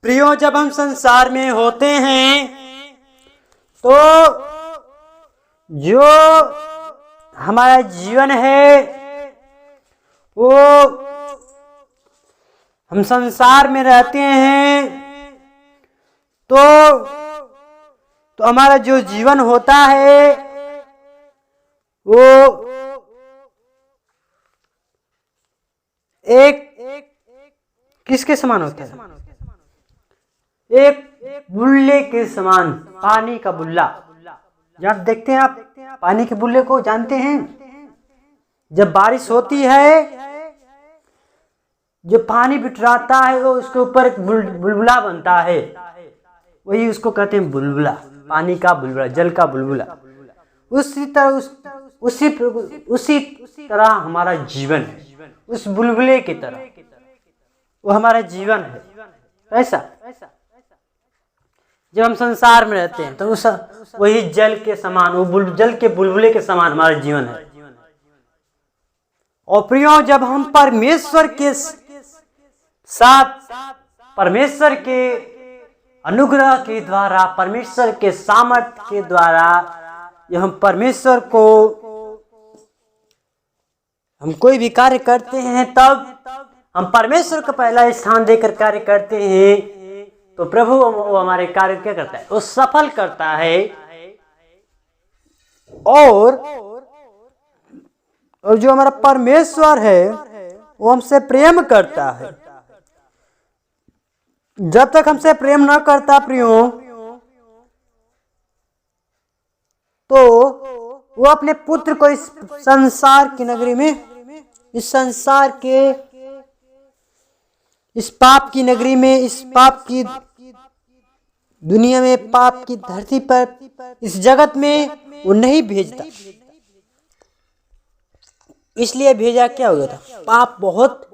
प्रियो, जब हम संसार में होते हैं तो जो हमारा जीवन है वो हम संसार में रहते हैं तो हमारा जो जीवन होता है वो एक किसके समान होता है? एक बुल्ले के समान, पानी का बुल्ला। जब देखते हैं आप पानी के बुल्ले को, जानते हैं जब बारिश होती है जो पानी बिटराता है वो उसके ऊपर एक बुलबुला बनता है, वही उसको कहते हैं बुलबुला, पानी का बुलबुला, जल का बुलबुला। उसी तरह हमारा जीवन है, उस बुलबुले की तरह वो हमारा जीवन है। ऐसा जब हम संसार में रहते हैं तो उस वही जल के समान, वो जल के बुलबुले के समान हमारा जीवन है। और प्रियो, जब हम परमेश्वर के साथ, परमेश्वर के अनुग्रह के द्वारा, परमेश्वर के सामर्थ्य के द्वारा, जब हम परमेश्वर को हम कोई भी कार्य करते हैं तब हम परमेश्वर को पहला स्थान देकर कार्य करते हैं तो प्रभु वो हमारे कार्य क्या करता है? वो सफल करता है। और जो हमारा परमेश्वर है वो हमसे प्रेम करता है। जब तक हमसे प्रेम न करता प्रियो तो वो अपने पुत्र को इस संसार की नगरी में, इस संसार के, इस पाप की नगरी में, इस पाप की दुनिया में, पाप की धरती पर, इस जगत में वो नहीं भेजता। इसलिए भेजा क्या हो गया था? पाप बहुत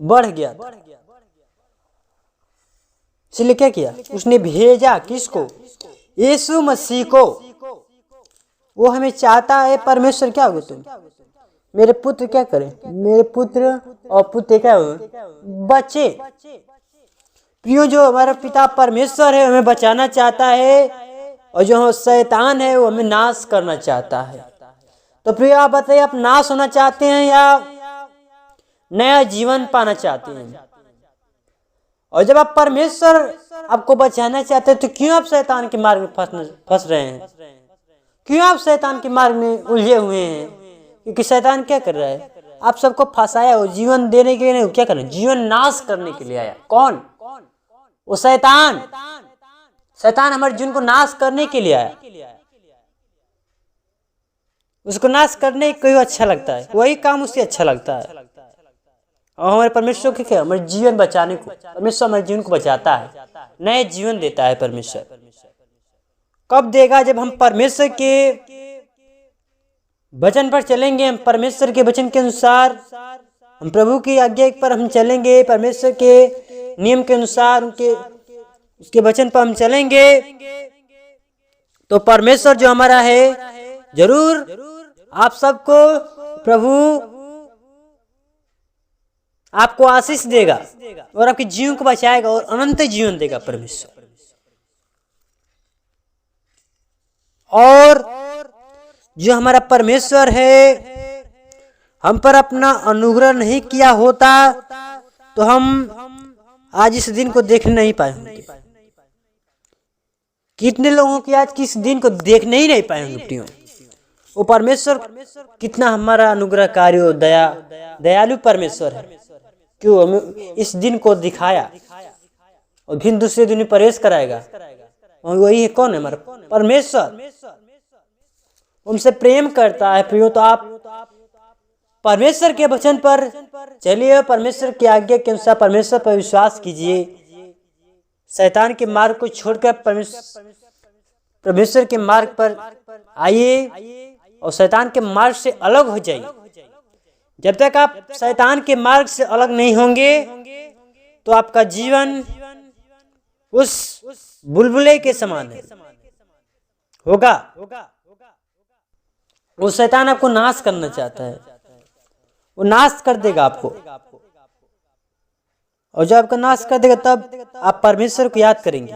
बढ़ गया था, इसलिए क्या किया? उसने भेजा किसको? यीशु मसीह को। वो हमें चाहता है। परमेश्वर क्या होगा? तुम मेरे पुत्र क्या करें? मेरे पुत्र और पुत्र क्या हो? बच्चे। प्रियो, जो हमारा पिता परमेश्वर है हमें बचाना चाहता है और जो शैतान है वो हमें नाश करना चाहता है। तो प्रियो, आप बताइए, आप नाश होना चाहते हैं या नया जीवन पाना चाहते हैं? और जब आप परमेश्वर आपको बचाना चाहते हैं तो क्यों आप शैतान के मार्ग में फंस रहे हैं? क्यों आप शैतान के मार्ग में उलझे हुए हैं? क्योंकि शैतान क्या कर रहा है? आप सबको फंसाया हो, जीवन देने के लिए नहीं, क्या कर रहा है? जीवन नाश करने के लिए आया। कौन? वो शैतान। शैतान हमारे जीवन को नाश करने के लिए आया। उसको नाश करने को अच्छा लगता है, वही काम उससे अच्छा लगता है। और हमारे परमेश्वर के क्या? हमारे जीवन बचाने को, परमेश्वर हमारे जीवन को बचाता है, नए जीवन देता है। परमेश्वर कब देगा? जब हम परमेश्वर के वचन पर चलेंगे, हम परमेश्वर के वचन के अनुसार, हम प्रभु की आज्ञा पर हम चलेंगे, परमेश्वर के नियम के अनुसार, उसके वचन पर हम चलेंगे तो परमेश्वर जो हमारा है जरूर आप सबको प्रभु आपको आशीष देगा और आपके जीवन को बचाएगा और अनंत जीवन देगा परमेश्वर। और जो हमारा परमेश्वर है हम पर अपना अनुग्रह नहीं किया होता तो हम आज इस दिन को देख नहीं पाए होंगे। कितने लोगों की आज किस दिन को देखने ही नहीं पाए होंगे प्रियो। वो परमेश्वर कितना हमारा अनुग्रहकारी और दयालु परमेश्वर है, क्यों हमें इस दिन को दिखाया और फिर दूसरे दिन में प्रवेश कराएगा। और वही है कौन? है हमारा परमेश्वर। उनसे प्रेम करता है प्रियो। तो आप परमेश्वर के वचन पर चलिए, परमेश्वर की आज्ञा के अनुसार परमेश्वर पर विश्वास कीजिए, शैतान के मार्ग को छोड़कर परमेश्वर के मार्ग पर आइए और शैतान के मार्ग से अलग हो जाइए। जब तक आप शैतान के मार्ग से अलग नहीं होंगे तो आपका जीवन उस बुलबुले के समान है होगा। वो शैतान आपको नाश करना चाहता है, वो नाश कर देगा आपको। और जब आपका नाश कर देगा तब आप परमेश्वर को याद करेंगे।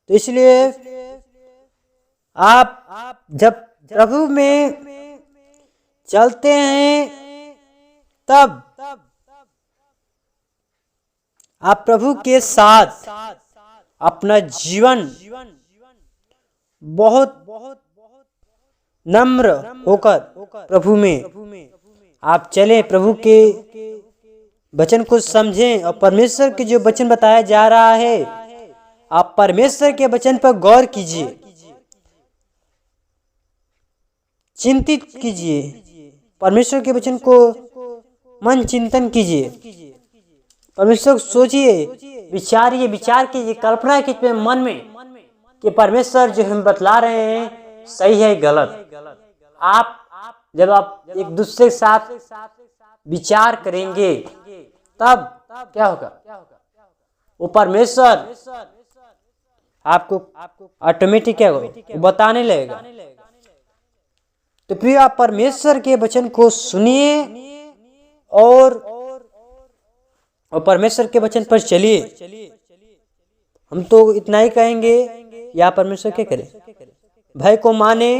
तो इसलिए आप जब प्रभु में चलते हैं तब आप प्रभु के साथ अपना जीवन बहुत नम्र होकर प्रभु में आप चलें, प्रभु के वचन को समझें और परमेश्वर के जो वचन बताया जा रहा है आप परमेश्वर के वचन पर गौर कीजिए, चिंतित कीजिए, परमेश्वर के वचन को मन चिंतन कीजिए, परमेश्वर को सोचिए, विचारिए, विचार कीजिए, कल्पना कीजिए मन में कि परमेश्वर जो हम बतला रहे हैं सही है गलत। जब आप एक दूसरे के साथ विचार करेंगे तब क्या होगा, वो परमेश्वर आपको ऑटोमेटिक क्या होगा, वो बताने लगेगा। तो प्रिय आप परमेश्वर के वचन को सुनिए और परमेश्वर के वचन पर चलिए। हम तो इतना ही कहेंगे या परमेश्वर क्या करे, भय को माने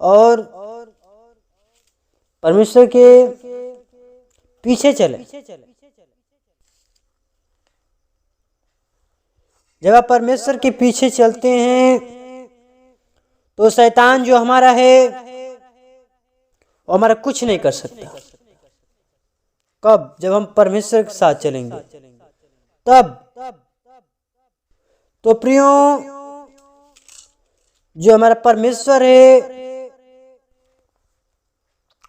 और परमेश्वर के पीछे चले। जब आप परमेश्वर के पीछे चलते हैं तो शैतान जो हमारा है वो हमारा कुछ नहीं कर सकता। कब? जब हम परमेश्वर के साथ चलेंगे तब। तो प्रियो जो हमारा परमेश्वर है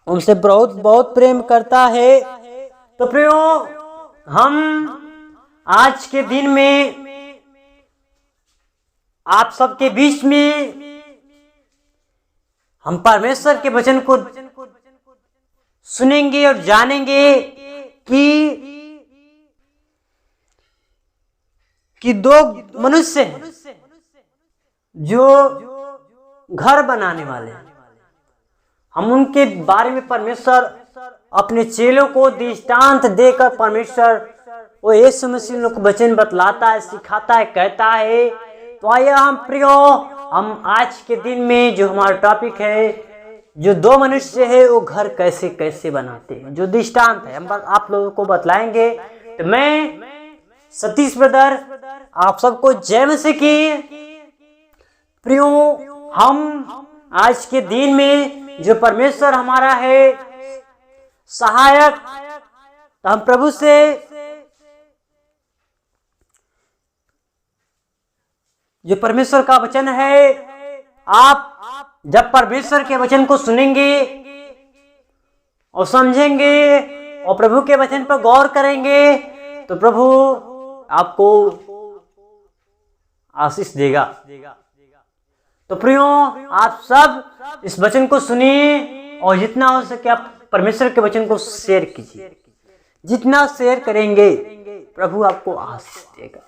उनसे बहुत बहुत प्रेम करता है। तो प्रियो हम आज के दिन में आप सबके बीच में हम परमेश्वर के वचन को सुनेंगे और जानेंगे कि दो मनुष्य हैं जो घर बनाने वाले हैं। हम उनके बारे में परमेश्वर अपने चेलों को दृष्टांत देकर परमेश्वर वो यीशु मसीह लोग को वचन बतलाता है, सिखाता है, कहता है। तो आइए हम प्रियो हम आज के दिन में जो हमारा टॉपिक है, जो दो मनुष्य है वो घर कैसे कैसे बनाते हैं, जो दृष्टांत है हम आप लोगों को बतलाएंगे। तो मैं सतीश ब्रदर आप सबको जय मसीह की। प्रियो हम आज के दिन में जो परमेश्वर हमारा है सहायक, तो हम प्रभु से जो परमेश्वर का वचन है, आप जब परमेश्वर के वचन को सुनेंगे और समझेंगे और प्रभु के वचन पर गौर करेंगे तो प्रभु आपको आशीष देगा। तो प्रियो आप सब इस वचन को सुनिए और जितना हो सके आप परमेश्वर के वचन को शेयर कीजिए। जितना शेयर करेंगे प्रभु आपको आशीष देगा।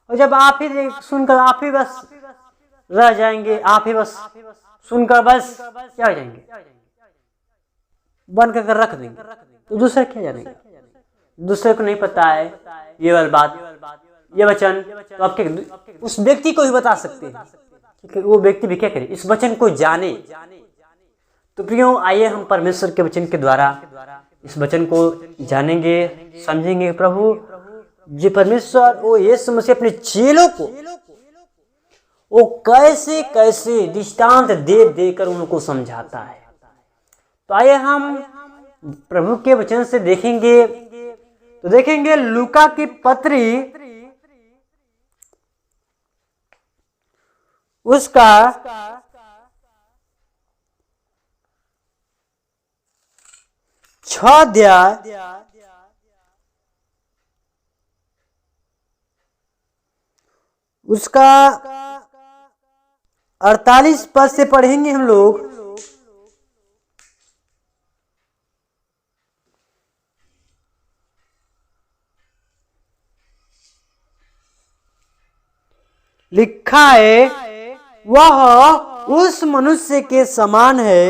और जब आप ही सुनकर आप ही बस रह जाएंगे, आप ही बस सुनकर बस क्या हो जाएंगे, बंद कर रख देंगे, तो दूसरे क्या जानेंगे। दूसरे को नहीं पता है ये वाली बात, ये वचन, तो आपके उस व्यक्ति को ही बता सकते हैं कि वो व्यक्ति भी क्या करे, इस वचन को जाने। तो प्रियो आइए हम परमेश्वर के वचन के द्वारा इस वचन को जानेंगे, समझेंगे। प्रभु जी परमेश्वर वो यीशु मसीह अपने चेलों को वो कैसे कैसे दृष्टांत दे देकर उनको समझाता है। तो आइए हम प्रभु के वचन से देखेंगे। तो देखेंगे लूका की पत्री उसका 6 अध्याय उसका 48 पद से पढ़ेंगे हम लोग। लिखा है, वह उस मनुष्य के समान है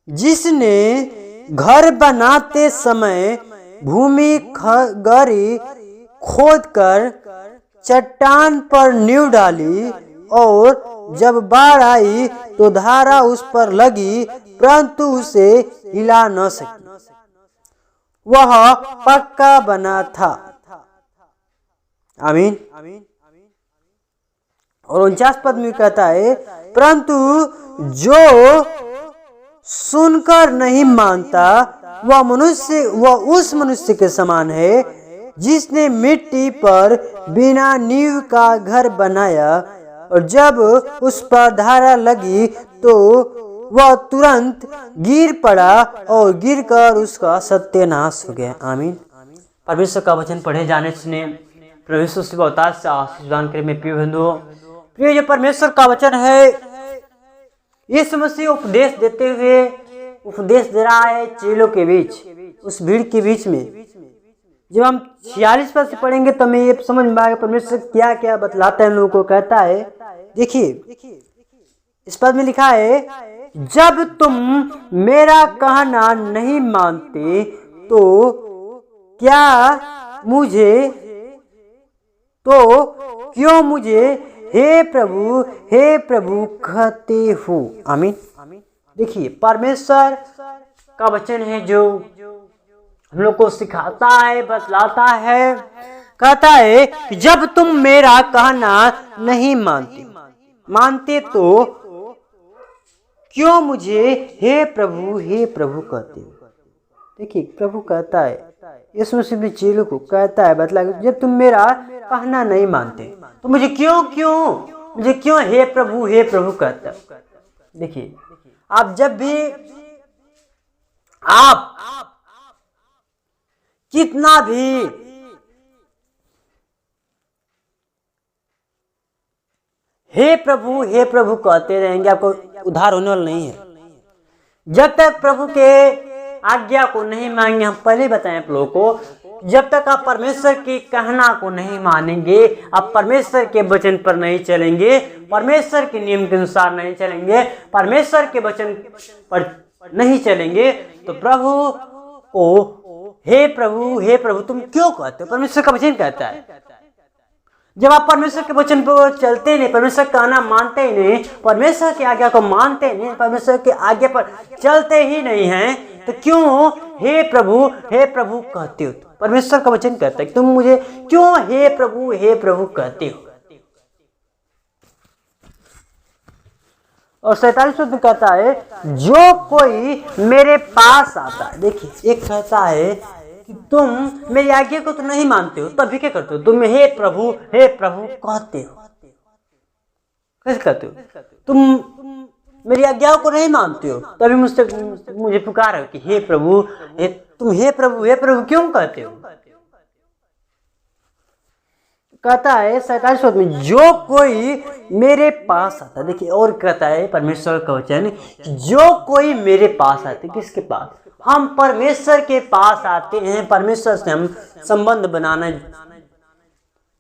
जिसने घर बनाते समय भूमि गहरी खोदकर चट्टान पर नींव डाली, और जब बाढ़ आई तो धारा उस पर लगी, परंतु उसे हिला न सकी। वह पक्का बना था। आमीन। और 49 पद में कहता है, परंतु जो सुनकर नहीं मानता वह उस मनुष्य के समान है जिसने मिट्टी पर बिना नींव का घर बनाया, और जब उस पर धारा लगी तो वह तुरंत गिर पड़ा, और गिरकर उसका सत्यानाश हो गया। आमीन। परमेश्वर का वचन पढ़े जाने सुने परमेश्वर से अवतार से आशीष दान करे। मैं प्रिय बंधुओं, प्रिय, जो परमेश्वर का वचन है, यीशु मसीह उपदेश देते हुए उपदेश दे रहा है चेलों के बीच, उस भीड़ के बीच में। जब हम 46 पद से पढ़ेंगे तो हमें ये समझ में आएगा परमेश्वर क्या क्या बतलाता है लोगों को। कहता है, देखिए इस पद में लिखा है, जब तुम मेरा कहना नहीं मानते तो क्यों मुझे हे प्रभु कहते हो। आमीन। देखिए परमेश्वर का वचन है जो हम लोग को सिखाता है, बतलाता है। कहता है कि जब तुम मेरा कहना नहीं मानते तो क्यों मुझे हे प्रभु कहते हो। देखिए प्रभु कहता है, यीशु मसीह अपने चेलों को कहता है, बतला, जब तुम मेरा कहना नहीं मानते तो मुझे क्यों हे प्रभु कहता है। देखिए आप जब भी आप कितना भी हे प्रभु कहते रहेंगे, आपको उद्धार होने वाला नहीं है। जब तक प्रभु के आज्ञा को नहीं मानेंगे, हम पहले बताएं आप लोगों को, जब तक आप परमेश्वर के कहना को नहीं मानेंगे, आप परमेश्वर के वचन पर नहीं चलेंगे, परमेश्वर के नियम के अनुसार नहीं चलेंगे, परमेश्वर के वचन पर नहीं चलेंगे, तो प्रभु को हे प्रभु तुम क्यों कहते हो। परमेश्वर का वचन कहता है, जब आप परमेश्वर के वचन पर चलते नहीं, परमेश्वर का कहना मानते ही नहीं, परमेश्वर की आज्ञा को मानते नहीं, परमेश्वर की आज्ञा पर चलते ही नहीं हैं, तो क्यों हे प्रभु कहते हो। परमेश्वर का वचन कहता है कि तुम मुझे क्यों हे प्रभु कहते हो। और 47 में कहता है, जो कोई मेरे पास आता है। देखिए एक कहता है कि तुम मेरी आज्ञा को तो नहीं मानते हो, तभी क्या करते हो, तुम हे प्रभु कहते हो। कैसे कहते हो, तुम मेरी आज्ञा को नहीं मानते हो, तभी मुझे पुकार है कि हे प्रभु, तुम हे प्रभु क्यों कहते हो। कहता है 47 में, जो कोई मेरे पास आता। देखिए और कहता है परमेश्वर का वचन, जो कोई मेरे पास आते। किसके पास? हम परमेश्वर के पास आते हैं, परमेश्वर से हम संबंध बनाना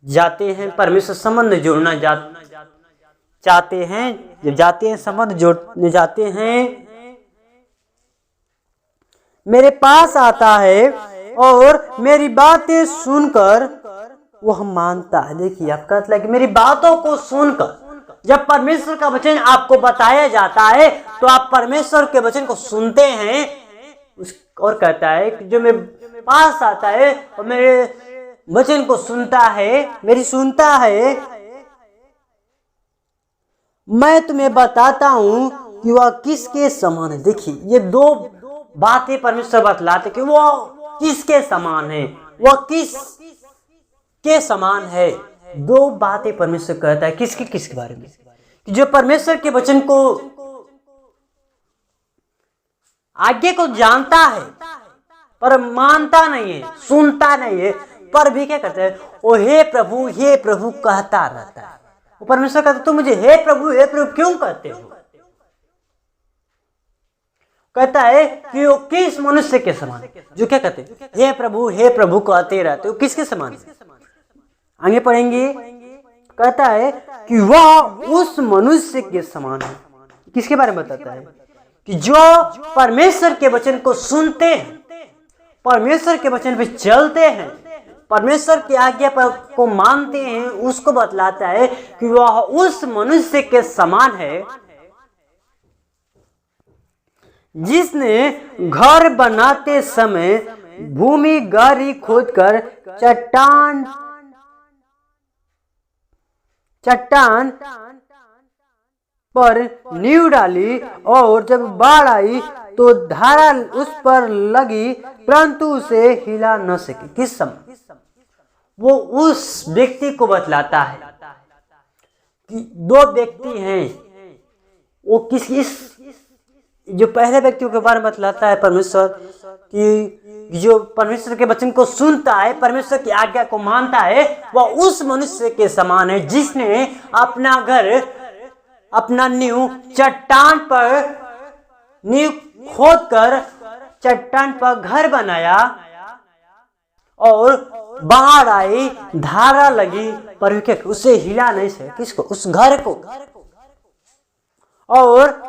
जाते हैं, परमेश्वर संबंध जोड़ना चाहते हैं। जब जाते हैं, संबंध जोड़ने जाते हैं, मेरे पास आता है और मेरी बातें सुनकर वह मानता है। देखिए आपका मतलब कि मेरी बातों को सुनकर, जब परमेश्वर का वचन आपको बताया जाता है तो आप परमेश्वर के वचन को सुनते हैं। और कहता है कि जो मेरे पास आता है और मेरे वचन को सुनता है, मेरी सुनता है, मैं तुम्हें बताता हूं कि वह किसके समान है। देखिए ये दो बातें परमेश्वर बतलाते कि वो किसके समान है, वह किस के समान है। दो बातें परमेश्वर कहता है, किसके बारे में, कि जो परमेश्वर के वचन को आज्ञा को जानता है पर मानता नहीं है, सुनता नहीं है, पर भी क्या करता है, वो हे प्रभु कहता रहता है। वो परमेश्वर कहता है, तुम मुझे हे प्रभु क्यों कहते हो। कहता है कि वो किस मनुष्य के समान है, जो क्या कहते हैं, हे प्रभु कहते रहते हो। किसके समान है, आगे पढ़ेंगे। कहता है कि वह उस मनुष्य के समान है। किसके बारे में बताता है, कि जो परमेश्वर के वचन को सुनते हैं, परमेश्वर के वचन पे चलते हैं, परमेश्वर की आज्ञा पर को मानते हैं, उसको बतलाता है कि वह उस मनुष्य के समान है जिसने घर बनाते समय भूमि गहरी खोदकर चट्टान पर नींव डाली, और जब बाढ़ आई तो धारा उस पर लगी परंतु उसे हिला न सकी। किस समय? वो उस व्यक्ति को बतलाता है कि दो व्यक्ति हैं, वो इस जो पहले व्यक्ति के बारे में बतलाता है परमेश्वर कि जो परमेश्वर के वचन को सुनता है, परमेश्वर की आज्ञा को मानता है, वह उस मनुष्य के समान है जिसने अपना घर, अपना नींव चट्टान पर नींव खोदकर चट्टान पर घर बनाया, और बाढ़ आई, धारा लगी, पर उसे हिला नहीं सके। किसको? उस घर को। और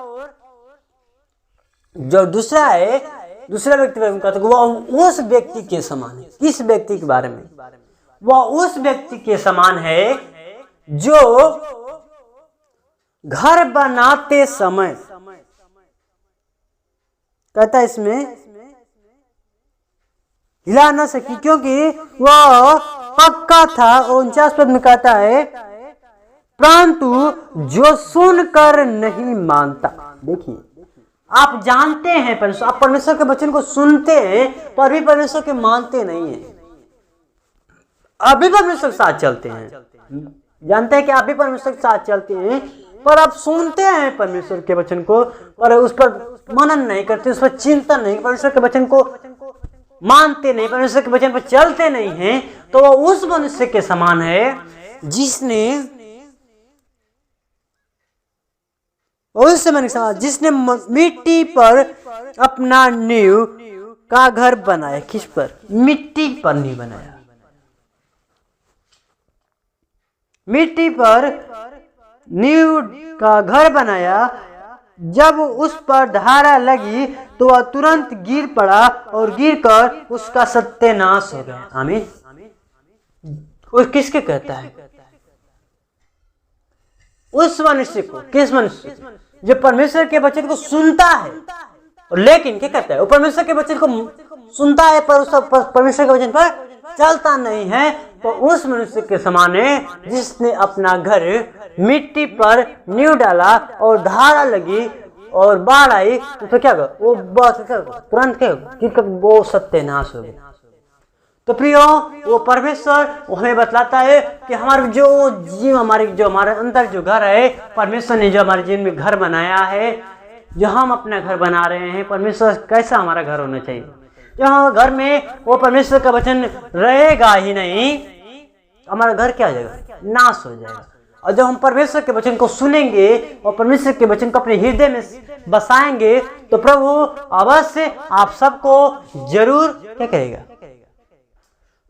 जो दूसरा है, दूसरा व्यक्ति कहते हैं वह उस व्यक्ति के समान है। किस व्यक्ति के बारे में? वह उस व्यक्ति के समान है जो घर बनाते समय, कहता है इसमें हिला न सकी क्योंकि वह पक्का था। और 49 पद में कहता है परंतु जो सुनकर नहीं मानता। देखिए, आप जानते हैं परमेश्वर, आप परमेश्वर के वचन को सुनते हैं पर भी परमेश्वर के मानते नहीं हैं। आप भी परमेश्वर के साथ चलते हैं, जानते हैं कि आप भी परमेश्वर के साथ चलते हैं, पर आप सुनते हैं परमेश्वर के वचन को, पर उस पर मनन नहीं करते, उस पर चिंतन नहीं, परमेश्वर के वचन को मानते नहीं, परमेश्वर के वचन पर चलते नहीं हैं, तो वह उस मनुष्य के समान है जिसने मिट्टी पर अपना नींव का घर बनाया। किस पर? मिट्टी पर नहीं बनाया। मिट्टी पर नींव का घर बनाया, जब उस पर धारा लगी तो वह तुरंत गिर पड़ा और गिरकर उसका सत्यानाश हो गया। आमीन। वो किसके कहता है? उस मनुष्य को। किस मनुष्य? जो परमेश्वर के वचन को सुनता है, लेकिन क्या कहता है? वो परमेश्वर के वचन को सुनता है पर उस परमेश्वर के वचन पर चलता नहीं है, तो उस मनुष्य के समान है जिसने अपना घर मिट्टी पर नींव डाला और धारा लगी और बाढ़ आई तो क्या कर? वो तुरंत क्या? वो सत्यानाश हो गया। तो प्रियो, वो परमेश्वर वो हमें बतलाता है कि हमारे जो हमारे अंदर जो घर है, परमेश्वर ने जो हमारे जीवन में घर बनाया है, जो हम अपना घर बना रहे हैं, परमेश्वर कैसा हमारा घर होना चाहिए। जो हमारे घर में वो परमेश्वर का वचन रहेगा ही नहीं, हमारा घर क्या हो जाएगा? नाश हो जाएगा। और जब हम परमेश्वर के वचन को सुनेंगे और परमेश्वर के वचन को अपने हृदय में बसाएंगे, तो प्रभु अवश्य आप सबको जरूर क्या करेगा?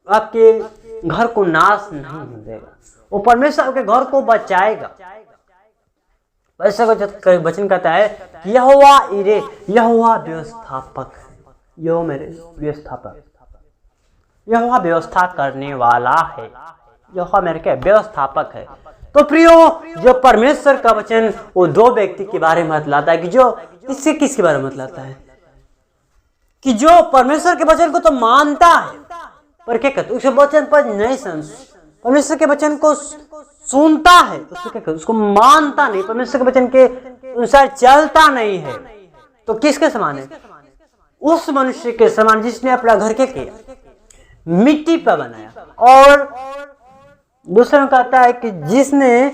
आपके घर को नाश नहीं हो जाएगा। वो परमेश्वर आपके घर को बचाएगा। वैसे वचन कहता है यहोवा इरे, यहोवा व्यवस्थापक, यो मेरे व्यवस्थापक, यहोवा व्यवस्था करने वाला है, यहोवा मेरे क्या? व्यवस्थापक है। तो प्रियो, जो परमेश्वर का वचन वो दो व्यक्ति के बारे में बतलाता है कि जो किसके बारे में बतलाता है कि जो परमेश्वर के वचन को तो मानता है पर क्या कहते? उस वचन पर नहीं परमेश्वर के वचन को सुनता है, उसको क्या कहते? उसको मानता नहीं, परमेश्वर के वचन के अनुसार चलता नहीं है, तो किसके समान है? उस मनुष्य के समान जिसने अपना घर क्या किया? मिट्टी पर बनाया। और दूसरा में कहता है कि जिसने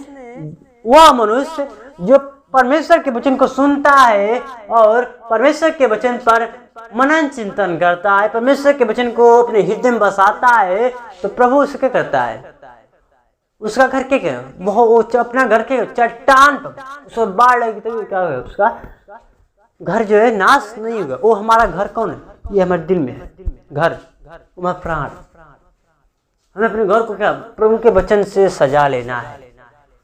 वह मनुष्य जो परमेश्वर के वचन को सुनता है और परमेश्वर के वचन पर मनन चिंतन करता है, परमेश्वर के वचन को अपने हृदय में बसाता है, तो प्रभु उसे क्या करता है? उसका घर क्या? वो अपना घर के चट्टान पर उसको बाढ़ लगी तो क्या होगा? उसका घर जो है नाश नहीं होगा। वो हमारा घर कौन है? ये हमारे दिल में है घर, हमारा प्राण। हमें अपने घर को क्या? प्रभु के वचन से सजा लेना है।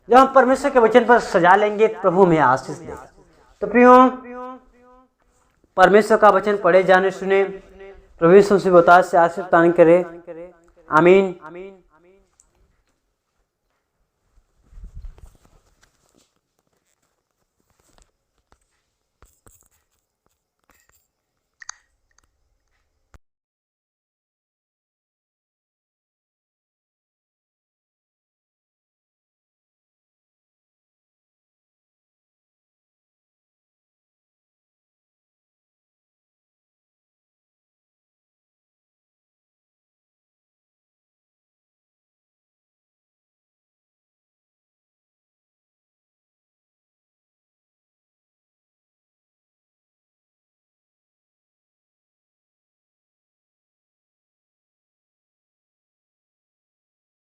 जब हम परमेश्वर के वचन पर सजा लेंगे, प्रभु में आशीष देगा। तो प्रियो, परमेश्वर का वचन पढ़े जाने सुने। प्रभु यीशु मसीह से आशीष प्रदान करे। आमीन।